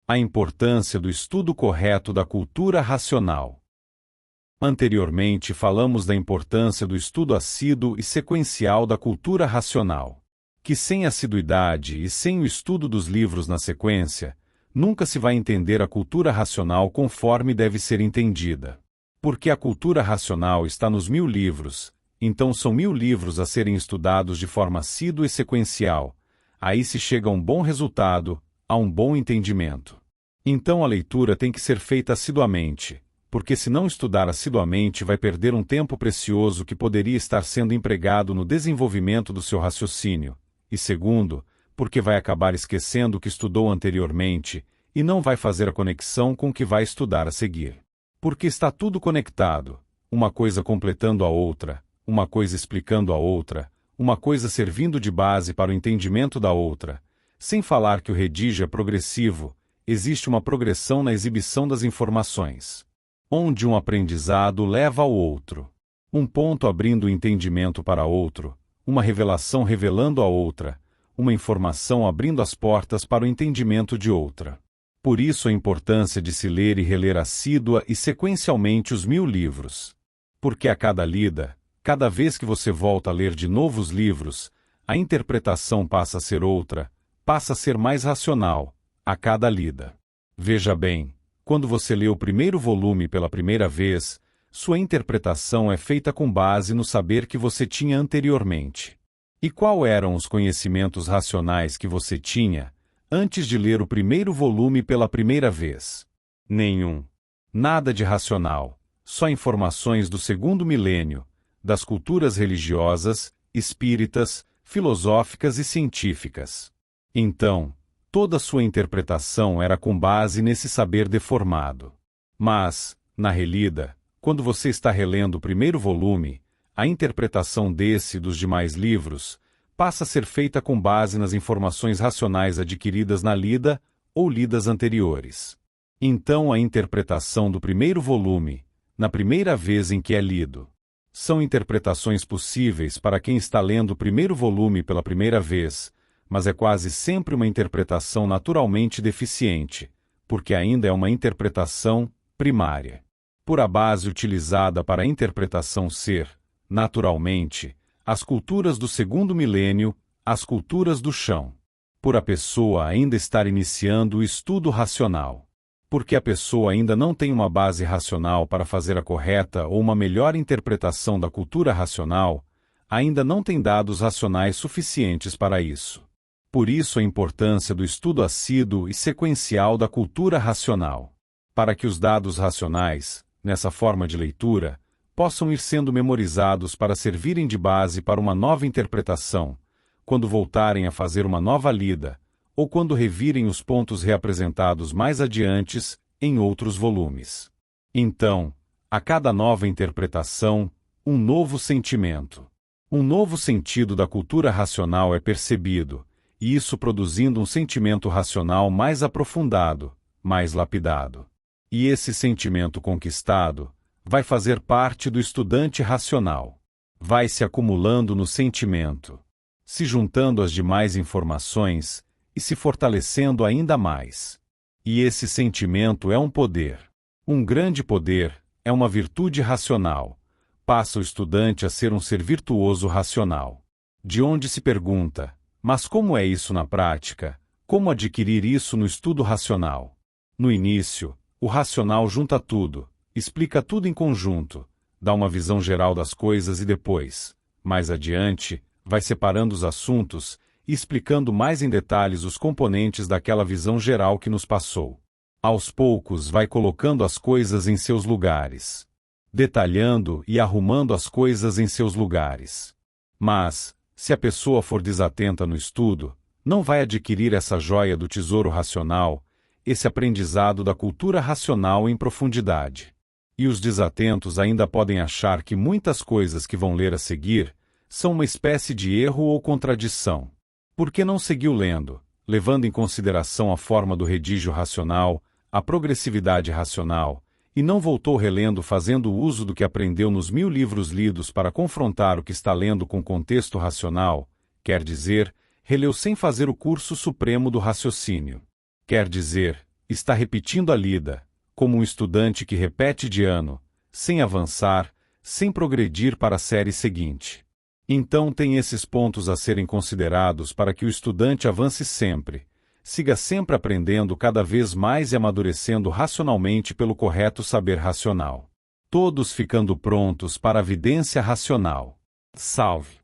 A importância do estudo correto da cultura racional. Anteriormente falamos da importância do estudo assíduo e sequencial da cultura racional, que sem assiduidade e sem o estudo dos livros na sequência, nunca se vai entender a cultura racional conforme deve ser entendida. Porque a cultura racional está nos 1000 livros, então são 1000 livros a serem estudados de forma assídua e sequencial. Aí se chega a um bom resultado, a um bom entendimento. Então a leitura tem que ser feita assiduamente, porque se não estudar assiduamente vai perder um tempo precioso que poderia estar sendo empregado no desenvolvimento do seu raciocínio. E segundo, porque vai acabar esquecendo o que estudou anteriormente e não vai fazer a conexão com o que vai estudar a seguir. Porque está tudo conectado, uma coisa completando a outra, uma coisa explicando a outra, uma coisa servindo de base para o entendimento da outra. Sem falar que o redige é progressivo, existe uma progressão na exibição das informações, onde um aprendizado leva ao outro, um ponto abrindo o entendimento para outro, uma revelação revelando a outra, uma informação abrindo as portas para o entendimento de outra. Por isso a importância de se ler e reler assídua e sequencialmente os 1000 livros. Porque a cada lida, cada vez que você volta a ler de novo os livros, a interpretação passa a ser outra, passa a ser mais racional, a cada lida. Veja bem, quando você lê o primeiro volume pela primeira vez, sua interpretação é feita com base no saber que você tinha anteriormente. E quais eram os conhecimentos racionais que você tinha antes de ler o primeiro volume pela primeira vez? Nenhum. Nada de racional, só informações do segundo milênio, das culturas religiosas, espíritas, filosóficas e científicas. Então, toda sua interpretação era com base nesse saber deformado. Mas, na relida, quando você está relendo o primeiro volume, a interpretação desse e dos demais livros passa a ser feita com base nas informações racionais adquiridas na lida ou lidas anteriores. Então a interpretação do primeiro volume, na primeira vez em que é lido, são interpretações possíveis para quem está lendo o primeiro volume pela primeira vez, mas é quase sempre uma interpretação naturalmente deficiente, porque ainda é uma interpretação primária. Por a base utilizada para a interpretação ser, naturalmente, as culturas do segundo milênio, as culturas do chão. Por a pessoa ainda estar iniciando o estudo racional. Porque a pessoa ainda não tem uma base racional para fazer a correta ou uma melhor interpretação da cultura racional, ainda não tem dados racionais suficientes para isso. Por isso a importância do estudo assíduo e sequencial da cultura racional. Para que os dados racionais, nessa forma de leitura, possam ir sendo memorizados para servirem de base para uma nova interpretação, quando voltarem a fazer uma nova lida, ou quando revirem os pontos reapresentados mais adiantes em outros volumes. Então, a cada nova interpretação, um novo sentimento. Um novo sentido da cultura racional é percebido, e isso produzindo um sentimento racional mais aprofundado, mais lapidado. E esse sentimento conquistado vai fazer parte do estudante racional. Vai se acumulando no sentimento, se juntando às demais informações e se fortalecendo ainda mais. E esse sentimento é um poder. Um grande poder, é uma virtude racional. Passa o estudante a ser um ser virtuoso racional. De onde se pergunta, mas como é isso na prática? Como adquirir isso no estudo racional? No início, o racional junta tudo, explica tudo em conjunto, dá uma visão geral das coisas e depois, mais adiante, vai separando os assuntos e explicando mais em detalhes os componentes daquela visão geral que nos passou. Aos poucos vai colocando as coisas em seus lugares, detalhando e arrumando as coisas em seus lugares. Mas, se a pessoa for desatenta no estudo, não vai adquirir essa joia do tesouro racional, esse aprendizado da cultura racional em profundidade. E os desatentos ainda podem achar que muitas coisas que vão ler a seguir são uma espécie de erro ou contradição. Porque não seguiu lendo, levando em consideração a forma do redígio racional, a progressividade racional, e não voltou relendo fazendo uso do que aprendeu nos 1000 livros lidos para confrontar o que está lendo com contexto racional, quer dizer, releu sem fazer o curso supremo do raciocínio. Quer dizer, está repetindo a lida, como um estudante que repete de ano, sem avançar, sem progredir para a série seguinte. Então tem esses pontos a serem considerados para que o estudante avance sempre, siga sempre aprendendo cada vez mais e amadurecendo racionalmente pelo correto saber racional. Todos ficando prontos para a vidência racional. Salve!